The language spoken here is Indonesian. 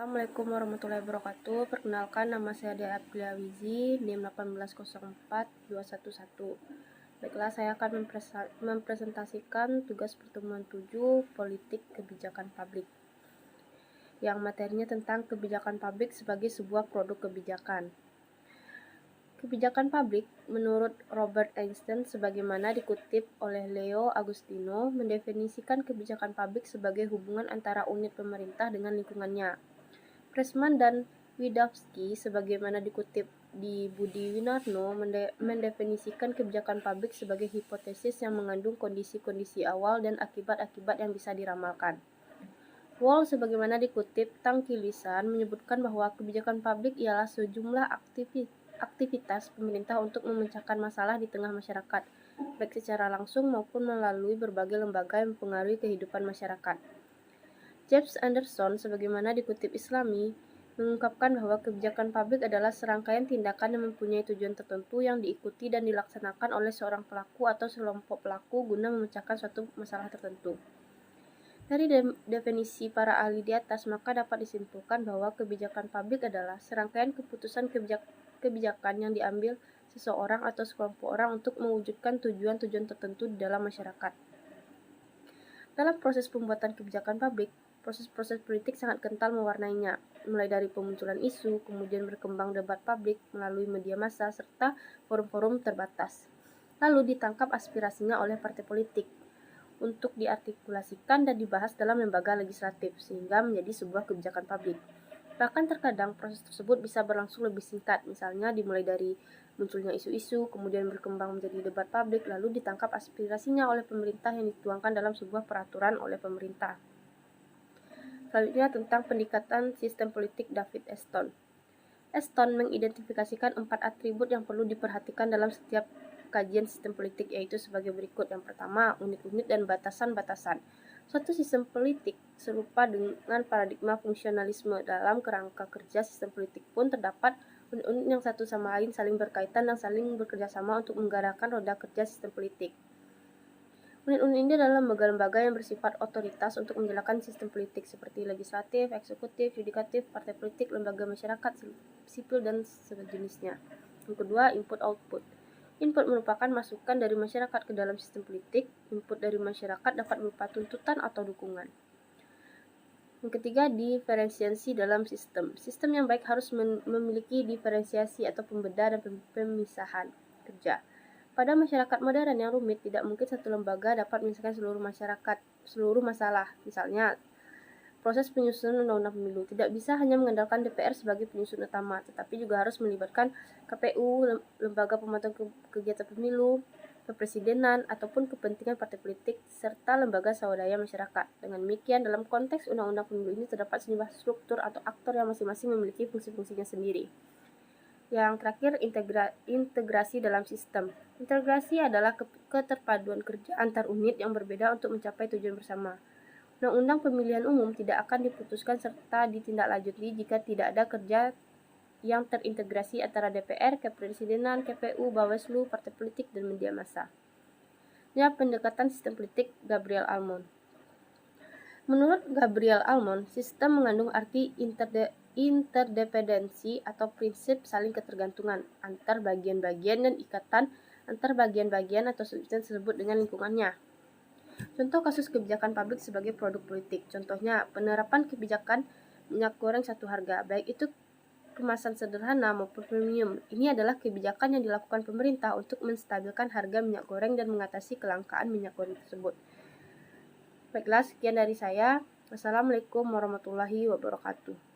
Assalamualaikum warahmatullahi wabarakatuh. Perkenalkan, nama saya Dea Aprilia Wizi, NIM 1804211. Baiklah, saya akan mempresentasikan tugas pertemuan 7 politik kebijakan publik, yang materinya tentang kebijakan publik sebagai sebuah produk kebijakan. Kebijakan publik, menurut Robert Einstein sebagaimana dikutip oleh Leo Agostino, mendefinisikan kebijakan publik sebagai hubungan antara unit pemerintah dengan lingkungannya. Pressman dan Widawski sebagaimana dikutip di Budi Winarno mendefinisikan kebijakan publik sebagai hipotesis yang mengandung kondisi-kondisi awal dan akibat-akibat yang bisa diramalkan. Wall sebagaimana dikutip Tangki Lisan menyebutkan bahwa kebijakan publik ialah sejumlah aktivitas pemerintah untuk memecahkan masalah di tengah masyarakat, baik secara langsung maupun melalui berbagai lembaga yang mempengaruhi kehidupan masyarakat. James Anderson sebagaimana dikutip Islami mengungkapkan bahwa kebijakan publik adalah serangkaian tindakan yang mempunyai tujuan tertentu yang diikuti dan dilaksanakan oleh seorang pelaku atau sekelompok pelaku guna memecahkan suatu masalah tertentu. Dari definisi para ahli di atas, maka dapat disimpulkan bahwa kebijakan publik adalah serangkaian keputusan kebijakan yang diambil seseorang atau sekelompok orang untuk mewujudkan tujuan-tujuan tertentu di dalam masyarakat. Dalam proses pembuatan kebijakan publik, proses-proses politik sangat kental mewarnainya, mulai dari pemunculan isu, kemudian berkembang debat publik melalui media massa, serta forum-forum terbatas. Lalu ditangkap aspirasinya oleh partai politik untuk diartikulasikan dan dibahas dalam lembaga legislatif, sehingga menjadi sebuah kebijakan publik. Bahkan terkadang proses tersebut bisa berlangsung lebih singkat, misalnya dimulai dari munculnya isu-isu, kemudian berkembang menjadi debat publik, lalu ditangkap aspirasinya oleh pemerintah yang dituangkan dalam sebuah peraturan oleh pemerintah. Selanjutnya tentang pendekatan sistem politik David Eston. Eston mengidentifikasikan 4 atribut yang perlu diperhatikan dalam setiap kajian sistem politik, yaitu sebagai berikut. Yang pertama, unit-unit dan batasan-batasan. Suatu sistem politik serupa dengan paradigma fungsionalisme. Dalam kerangka kerja sistem politik pun terdapat unit-unit yang satu sama lain saling berkaitan dan saling bekerjasama untuk menggerakkan roda kerja sistem politik. Unit-unit ini adalah lembaga-lembaga yang bersifat otoritas untuk menjalankan sistem politik seperti legislatif, eksekutif, yudikatif, partai politik, lembaga masyarakat, sipil, dan sejenisnya. Yang kedua, input-output. Input merupakan masukan dari masyarakat ke dalam sistem politik. Input dari masyarakat dapat berupa tuntutan atau dukungan. Yang ketiga, diferensiasi dalam sistem. Sistem yang baik harus memiliki diferensiasi atau pembeda dan pemisahan kerja. Pada masyarakat modern yang rumit, tidak mungkin satu lembaga dapat menyelesaikan seluruh masalah. Misalnya, proses penyusunan undang-undang pemilu tidak bisa hanya mengandalkan DPR sebagai penyusun utama, tetapi juga harus melibatkan KPU, lembaga pemantau kegiatan pemilu, kepresidenan, ataupun kepentingan partai politik, serta lembaga swadaya masyarakat. Dengan demikian, dalam konteks undang-undang pemilu ini terdapat sejumlah struktur atau aktor yang masing-masing memiliki fungsi-fungsinya sendiri. Yang terakhir, integrasi dalam sistem. Integrasi adalah keterpaduan kerja antar unit yang berbeda untuk mencapai tujuan bersama. Undang-undang pemilihan umum tidak akan diputuskan serta ditindaklanjuti jika tidak ada kerja yang terintegrasi antara DPR, Kepresidenan, KPU, Bawaslu, partai politik, dan media massa. Ini pendekatan sistem politik Gabriel Almond. Menurut Gabriel Almond, sistem mengandung arti interdependensi atau prinsip saling ketergantungan antar bagian-bagian dan ikatan antar bagian-bagian atau substansi tersebut dengan lingkungannya. Contoh kasus kebijakan publik sebagai produk politik. Contohnya, penerapan kebijakan minyak goreng satu harga, baik itu kemasan sederhana maupun premium. Ini adalah kebijakan yang dilakukan pemerintah untuk menstabilkan harga minyak goreng dan mengatasi kelangkaan minyak goreng tersebut. Baiklah, sekian dari saya. Wassalamualaikum warahmatullahi wabarakatuh.